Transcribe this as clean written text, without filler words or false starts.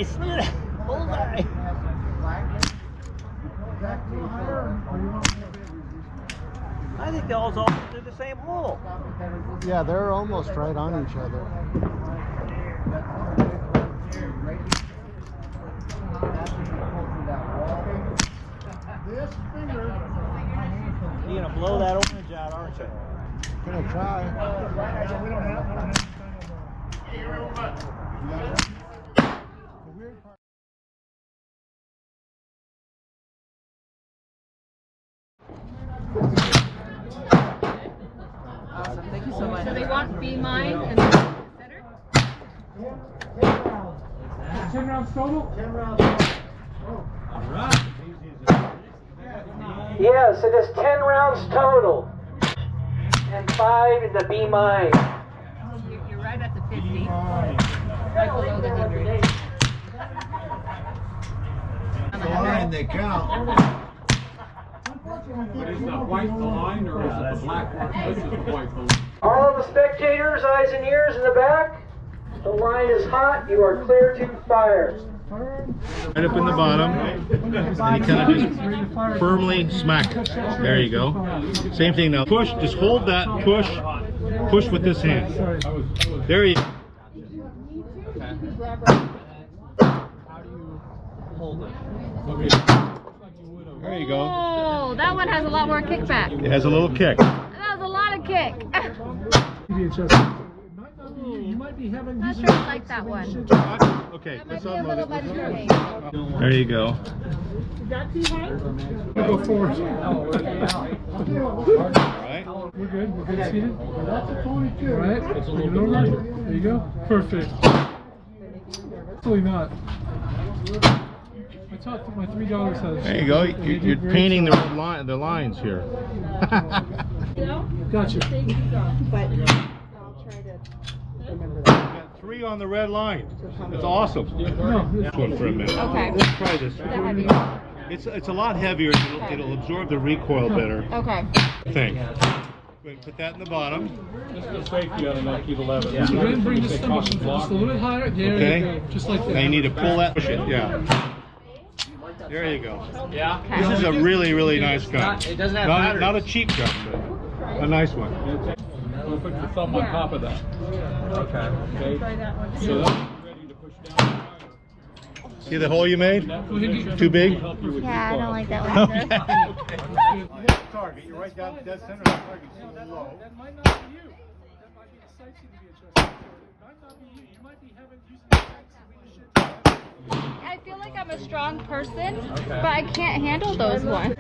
Nice. Look at that. Bullseye. I think they all do the same hole. Yeah, they're almost right on each other. You're gonna blow that orange out, aren't you? Gonna try. Awesome, thank you so much. So they want Be Mine and then center? 10 rounds total? 10 rounds total. All right. Yes, it is 10 rounds total. And 5 in the Be Mine. You're right at the 50. Right below the 100. The line they count. Is the white the line or is it the black one? This is the white the line. All the spectators, eyes and ears in the back. The line is hot. You are clear to fire. Right up in the bottom, and you kind of just firmly smack it. There you go. Same thing now. Push, just hold that, push with this hand. There you go. How do you hold it? There you go. Oh, that one has a lot more kickback. It has a little kick. That was a lot of kick. You might be having Not sure I like that one. Okay, That might let's be a unload little it. much for me. There you go. Go forward. Alright. We're good. We're good seated. Alright. There you go. Perfect. Absolutely not. I taught my $3 has. There you go. You're painting the lines here. Gotcha. Got 3 on the red line. It's awesome. No, This one for a minute. Okay. Let's try this. The heavy. It's a lot heavier. It'll absorb the recoil better. Okay. I think. Put that in the bottom. This is safety on an IQ 11. Yeah. So we're going to bring this number just a little bit higher. There you go. Just like that. Now you need to pull that. Push it. Yeah. There you go. Yeah. Okay. This is a really, really nice gun. It doesn't have Not batteries. a cheap gun, but a nice one. We'll put your thumb on top of that. Okay. So that's ready to push down. See the hole you made? Too big? Yeah, I don't like that one. Okay. Target. You're right down dead center of the target. That might not be you. That might be the sights you need to be adjusted. It might not be you. You might be having using the sights the way you should. I feel like I'm a strong person, but I can't handle those ones.